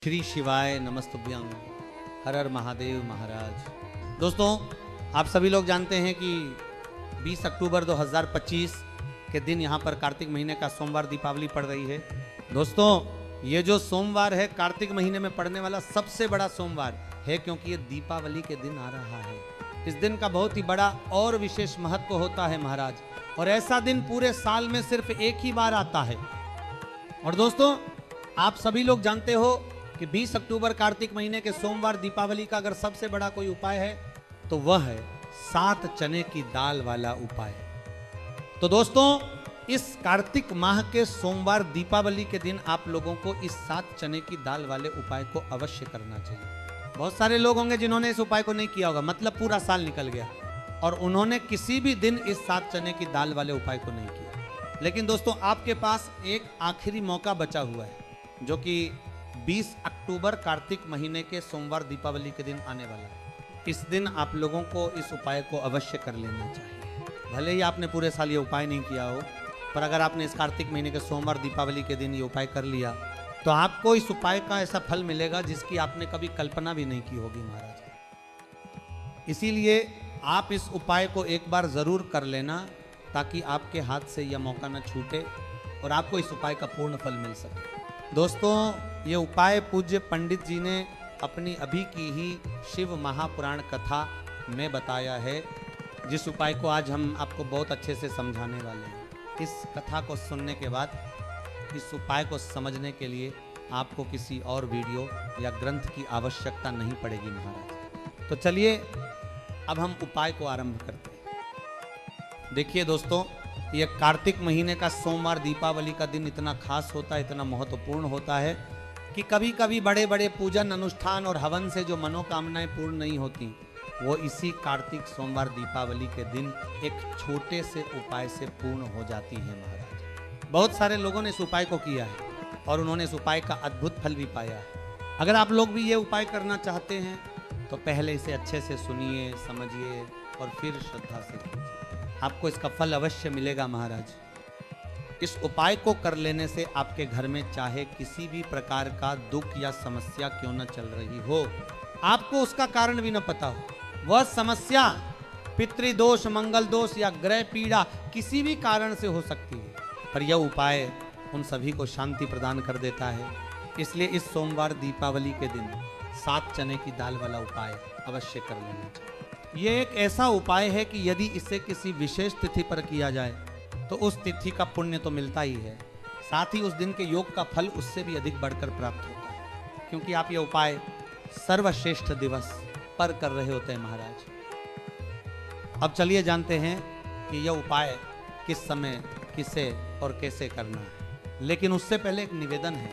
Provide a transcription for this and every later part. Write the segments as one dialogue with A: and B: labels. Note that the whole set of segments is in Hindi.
A: श्री शिवाय नमस्तुभ्यं। हर हर महादेव महाराज। दोस्तों, आप सभी लोग जानते हैं कि 20 अक्टूबर 2025 के दिन यहाँ पर कार्तिक महीने का सोमवार दीपावली पड़ रही है। दोस्तों, ये जो सोमवार है कार्तिक महीने में पड़ने वाला सबसे बड़ा सोमवार है, क्योंकि ये दीपावली के दिन आ रहा है। इस दिन का बहुत ही बड़ा और विशेष महत्व होता है महाराज, और ऐसा दिन पूरे साल में सिर्फ एक ही बार आता है। और दोस्तों, आप सभी लोग जानते हो कि 20 अक्टूबर कार्तिक महीने के सोमवार दीपावली का अगर सबसे बड़ा कोई उपाय है तो वह है 7 चने की दाल वाला उपाय। तो दोस्तों, इस कार्तिक माह के सोमवार दीपावली के दिन आप लोगों को इस 7 चने की दाल वाले उपाय को अवश्य करना चाहिए। बहुत सारे लोग होंगे जिन्होंने इस उपाय को नहीं किया होगा, मतलब पूरा साल निकल गया और उन्होंने किसी भी दिन इस 7 चने की दाल वाले उपाय को नहीं किया। लेकिन दोस्तों, आपके पास एक आखिरी मौका बचा हुआ है, जो कि 20 अक्टूबर कार्तिक महीने के सोमवार दीपावली के दिन आने वाला है। इस दिन आप लोगों को इस उपाय को अवश्य कर लेना चाहिए। भले ही आपने पूरे साल ये उपाय नहीं किया हो, पर अगर आपने इस कार्तिक महीने के सोमवार दीपावली के दिन ये उपाय कर लिया तो आपको इस उपाय का ऐसा फल मिलेगा जिसकी आपने कभी कल्पना भी नहीं की होगी महाराज। इसीलिए आप इस उपाय को एक बार जरूर कर लेना, ताकि आपके हाथ से यह मौका न छूटे और आपको इस उपाय का पूर्ण फल मिल सके। दोस्तों, ये उपाय पूज्य पंडित जी ने अपनी अभी की ही शिव महापुराण कथा में बताया है, जिस उपाय को आज हम आपको बहुत अच्छे से समझाने वाले हैं। इस कथा को सुनने के बाद इस उपाय को समझने के लिए आपको किसी और वीडियो या ग्रंथ की आवश्यकता नहीं पड़ेगी महाराज। तो चलिए अब हम उपाय को आरंभ करते हैं। देखिए दोस्तों, ये कार्तिक महीने का सोमवार दीपावली का दिन इतना खास होता है, इतना महत्वपूर्ण होता है कि कभी कभी बड़े बड़े पूजन अनुष्ठान और हवन से जो मनोकामनाएं पूर्ण नहीं होती, वो इसी कार्तिक सोमवार दीपावली के दिन एक छोटे से उपाय से पूर्ण हो जाती है महाराज। बहुत सारे लोगों ने इस उपाय को किया है और उन्होंने इस उपाय का अद्भुत फल भी पाया है। अगर आप लोग भी ये उपाय करना चाहते हैं तो पहले इसे अच्छे से सुनिए, समझिए और फिर श्रद्धा से कीजिए। आपको इसका फल अवश्य मिलेगा महाराज। इस उपाय को कर लेने से आपके घर में चाहे किसी भी प्रकार का दुख या समस्या क्यों न चल रही हो, आपको उसका कारण भी न पता हो, वह समस्या पितृदोष, मंगल दोष या ग्रह पीड़ा किसी भी कारण से हो सकती है, पर यह उपाय उन सभी को शांति प्रदान कर देता है। इसलिए इस सोमवार दीपावली के दिन 7 चने की दाल वाला उपाय अवश्य कर लेना चाहिए। यह एक ऐसा उपाय है कि यदि इसे किसी विशेष तिथि पर किया जाए तो उस तिथि का पुण्य तो मिलता ही है, साथ ही उस दिन के योग का फल उससे भी अधिक बढ़कर प्राप्त होता है, क्योंकि आप यह उपाय सर्वश्रेष्ठ दिवस पर कर रहे होते हैं महाराज। अब चलिए जानते हैं कि यह उपाय किस समय, किसे और कैसे करना है। लेकिन उससे पहले एक निवेदन है,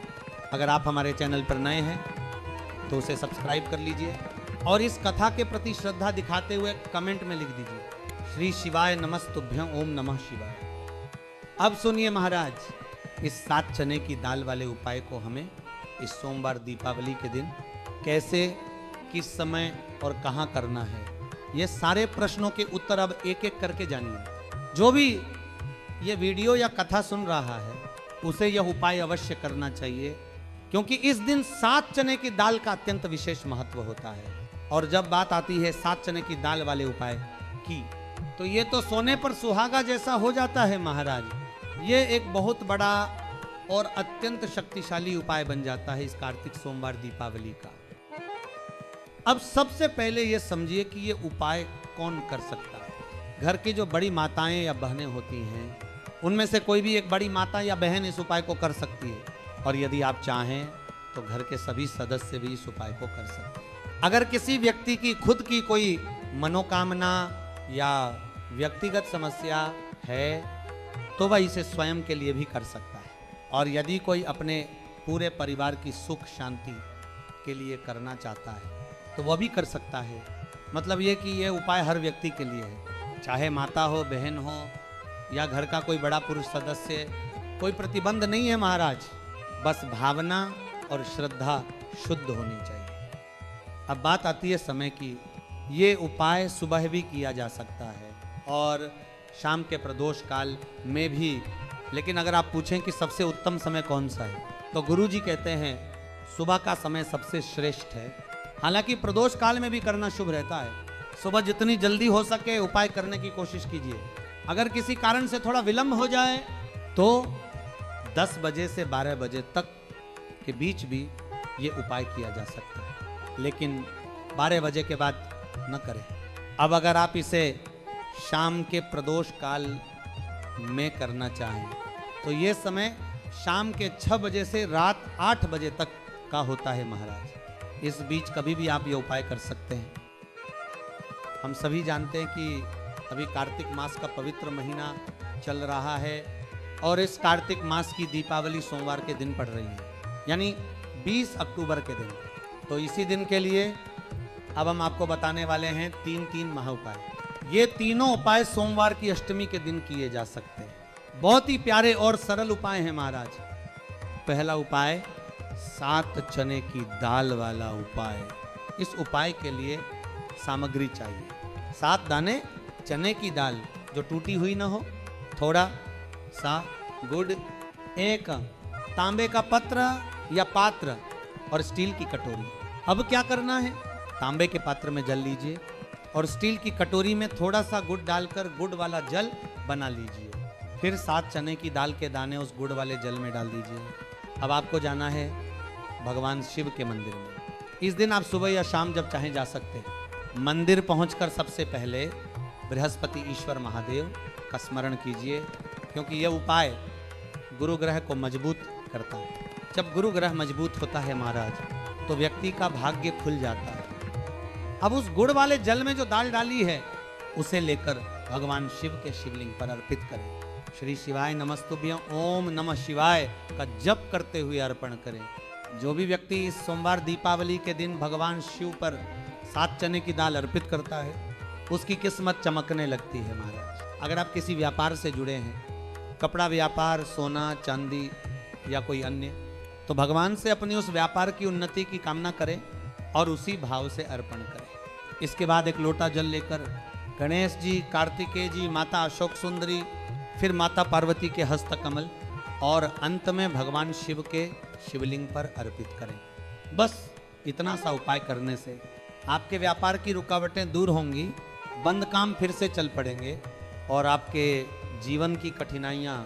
A: अगर आप हमारे चैनल पर नए हैं तो उसे सब्सक्राइब कर लीजिए और इस कथा के प्रति श्रद्धा दिखाते हुए कमेंट में लिख दीजिए श्री शिवाय नमस्तुभ्यं, ओम नमः शिवाय। अब सुनिए महाराज, इस 7 चने की दाल वाले उपाय को हमें इस सोमवार दीपावली के दिन कैसे, किस समय और कहाँ करना है, ये सारे प्रश्नों के उत्तर अब एक एक करके जानिए। जो भी ये वीडियो या कथा सुन रहा है उसे यह उपाय अवश्य करना चाहिए, क्योंकि इस दिन 7 चने की दाल का अत्यंत विशेष महत्व होता है। और जब बात आती है 7 चने की दाल वाले उपाय की, तो ये तो सोने पर सुहागा जैसा हो जाता है महाराज। ये एक बहुत बड़ा और अत्यंत शक्तिशाली उपाय बन जाता है इस कार्तिक सोमवार दीपावली का। अब सबसे पहले ये समझिए कि ये उपाय कौन कर सकता है। घर की जो बड़ी माताएं या बहनें होती हैं, उनमें से कोई भी एक बड़ी माता या बहन इस उपाय को कर सकती है, और यदि आप चाहें तो घर के सभी सदस्य भी इस उपाय को कर सकते हैं। अगर किसी व्यक्ति की खुद की कोई मनोकामना या व्यक्तिगत समस्या है तो वह इसे स्वयं के लिए भी कर सकता है, और यदि कोई अपने पूरे परिवार की सुख शांति के लिए करना चाहता है तो वह भी कर सकता है। मतलब ये कि यह उपाय हर व्यक्ति के लिए है, चाहे माता हो, बहन हो या घर का कोई बड़ा पुरुष सदस्य। कोई प्रतिबंध नहीं है महाराज, बस भावना और श्रद्धा शुद्ध होनी चाहिए। अब बात आती है समय की। ये उपाय सुबह भी किया जा सकता है और शाम के प्रदोष काल में भी, लेकिन अगर आप पूछें कि सबसे उत्तम समय कौन सा है तो गुरु जी कहते हैं सुबह का समय सबसे श्रेष्ठ है। हालांकि प्रदोष काल में भी करना शुभ रहता है। सुबह जितनी जल्दी हो सके उपाय करने की कोशिश कीजिए। अगर किसी कारण से थोड़ा विलंब हो जाए तो 10 बजे से 12 बजे तक के बीच भी ये उपाय किया जा सकता है, लेकिन 12 बजे के बाद न करें। अब अगर आप इसे शाम के प्रदोष काल में करना चाहें तो ये समय शाम के 6 बजे से रात 8 बजे तक का होता है महाराज। इस बीच कभी भी आप ये उपाय कर सकते हैं। हम सभी जानते हैं कि अभी कार्तिक मास का पवित्र महीना चल रहा है और इस कार्तिक मास की दीपावली सोमवार के दिन पड़ रही है, यानी 20 अक्टूबर के दिन। तो इसी दिन के लिए अब हम आपको बताने वाले हैं 3 महा उपाय। ये तीनों उपाय सोमवार की अष्टमी के दिन किए जा सकते हैं। बहुत ही प्यारे और सरल उपाय हैं महाराज। पहला उपाय 7 चने की दाल वाला उपाय। इस उपाय के लिए सामग्री चाहिए 7 दाने चने की दाल जो टूटी हुई ना हो, थोड़ा सा गुड़, एक तांबे का पत्र या पात्र और स्टील की कटोरी। अब क्या करना है, तांबे के पात्र में जल लीजिए और स्टील की कटोरी में थोड़ा सा गुड़ डालकर गुड़ वाला जल बना लीजिए। फिर 7 चने की दाल के दाने उस गुड़ वाले जल में डाल दीजिए। अब आपको जाना है भगवान शिव के मंदिर में। इस दिन आप सुबह या शाम जब चाहें जा सकते हैं। मंदिर पहुंचकर सबसे पहले बृहस्पति ईश्वर महादेव का स्मरण कीजिए, क्योंकि यह उपाय गुरु ग्रह को मजबूत करता है। जब गुरु ग्रह मजबूत होता है महाराज तो व्यक्ति का भाग्य खुल जाता है। अब उस गुड़ वाले जल में जो दाल डाली है उसे लेकर भगवान शिव के शिवलिंग पर अर्पित करें। श्री शिवाय नमस्तुभ्यं ओम नमः शिवाय का जप करते हुए अर्पण करें। जो भी व्यक्ति इस सोमवार दीपावली के दिन भगवान शिव पर 7 चने की दाल अर्पित करता है उसकी किस्मत चमकने लगती है महाराज। अगर आप किसी व्यापार से जुड़े हैं, कपड़ा व्यापार, सोना चांदी या कोई अन्य, तो भगवान से अपनी उस व्यापार की उन्नति की कामना करें और उसी भाव से अर्पण करें। इसके बाद एक लोटा जल लेकर गणेश जी, कार्तिकेय जी, माता अशोक सुंदरी, फिर माता पार्वती के हस्त कमल और अंत में भगवान शिव के शिवलिंग पर अर्पित करें। बस इतना सा उपाय करने से आपके व्यापार की रुकावटें दूर होंगी, बंद काम फिर से चल पड़ेंगे और आपके जीवन की कठिनाइयां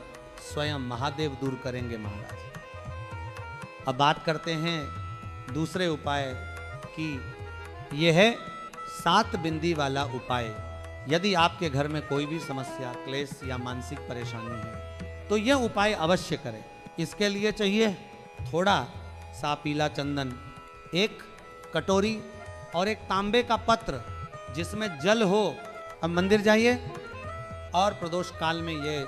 A: स्वयं महादेव दूर करेंगे महाराज। अब बात करते हैं दूसरे उपाय की। यह है 7 बिंदी वाला उपाय। यदि आपके घर में कोई भी समस्या, क्लेश या मानसिक परेशानी है तो यह उपाय अवश्य करें। इसके लिए चाहिए थोड़ा सा पीला चंदन, एक कटोरी और एक तांबे का पत्र जिसमें जल हो। अब मंदिर जाइए और प्रदोष काल में ये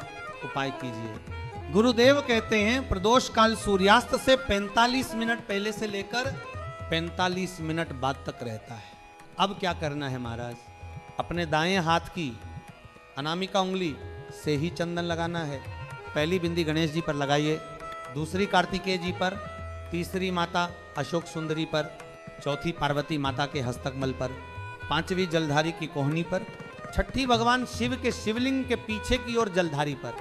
A: उपाय कीजिए। गुरुदेव कहते हैं प्रदोष काल सूर्यास्त से 45 मिनट पहले से लेकर 45 मिनट बाद तक रहता है। अब क्या करना है महाराज, अपने दाएं हाथ की अनामिका उंगली से ही चंदन लगाना है। पहली बिंदी गणेश जी पर लगाइए, दूसरी कार्तिकेय जी पर, तीसरी माता अशोक सुंदरी पर, चौथी पार्वती माता के हस्तकमल पर, 5वीं जलधारी की कोहनी पर, 6ठी भगवान शिव के शिवलिंग के पीछे की ओर जलधारी पर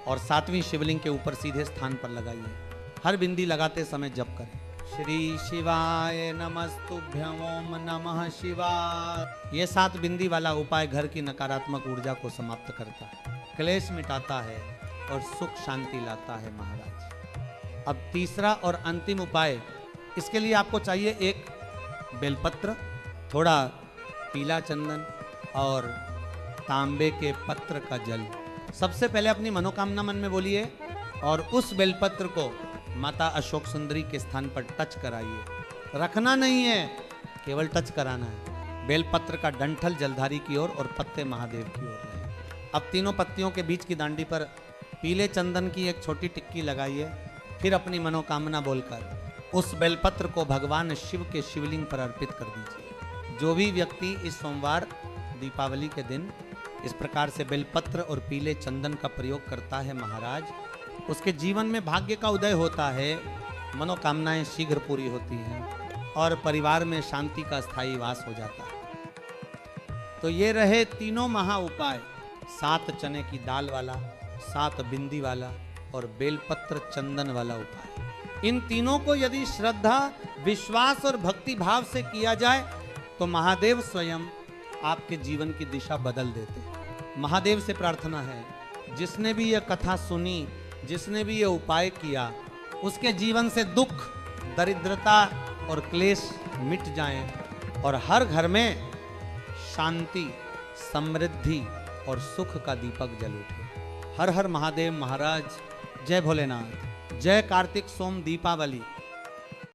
A: और 7वीं शिवलिंग के ऊपर सीधे स्थान पर लगाइए। हर बिंदी लगाते समय जप करें श्री शिवाय नमस्तुभ्यं ओम नमः शिवाय। ये 7 बिंदी वाला उपाय घर की नकारात्मक ऊर्जा को समाप्त करता है, क्लेश मिटाता है और सुख शांति लाता है महाराज। अब तीसरा और अंतिम उपाय, इसके लिए आपको चाहिए एक बेलपत्र, थोड़ा पीला चंदन और तांबे के पत्र का जल। सबसे पहले अपनी मनोकामना मन में बोलिए और उस बेलपत्र को माता अशोक सुंदरी के स्थान पर टच कराइए। रखना नहीं है, केवल टच कराना है। बेलपत्र का डंठल जलधारी की ओर और पत्ते महादेव की ओर रहे। अब तीनों पत्तियों के बीच की दांडी पर पीले चंदन की एक छोटी टिक्की लगाइए। फिर अपनी मनोकामना बोलकर उस बेलपत्र को भगवान शिव के शिवलिंग पर अर्पित कर दीजिए। जो भी व्यक्ति इस सोमवार दीपावली के दिन इस प्रकार से बेलपत्र और पीले चंदन का प्रयोग करता है महाराज, उसके जीवन में भाग्य का उदय होता है, मनोकामनाएं शीघ्र पूरी होती हैं और परिवार में शांति का स्थायी वास हो जाता है। तो ये रहे तीनों महा उपाय, 7 चने की दाल वाला, 7 बिंदी वाला और बेलपत्र चंदन वाला उपाय। इन तीनों को यदि श्रद्धा, विश्वास और भक्ति भाव से किया जाए तो महादेव स्वयं आपके जीवन की दिशा बदल देते। महादेव से प्रार्थना है, जिसने भी यह कथा सुनी, जिसने भी यह उपाय किया, उसके जीवन से दुख, दरिद्रता और क्लेश मिट जाएं और हर घर में शांति, समृद्धि और सुख का दीपक जल उठे। हर हर महादेव महाराज। जय भोलेनाथ। जय कार्तिक सोम दीपावली।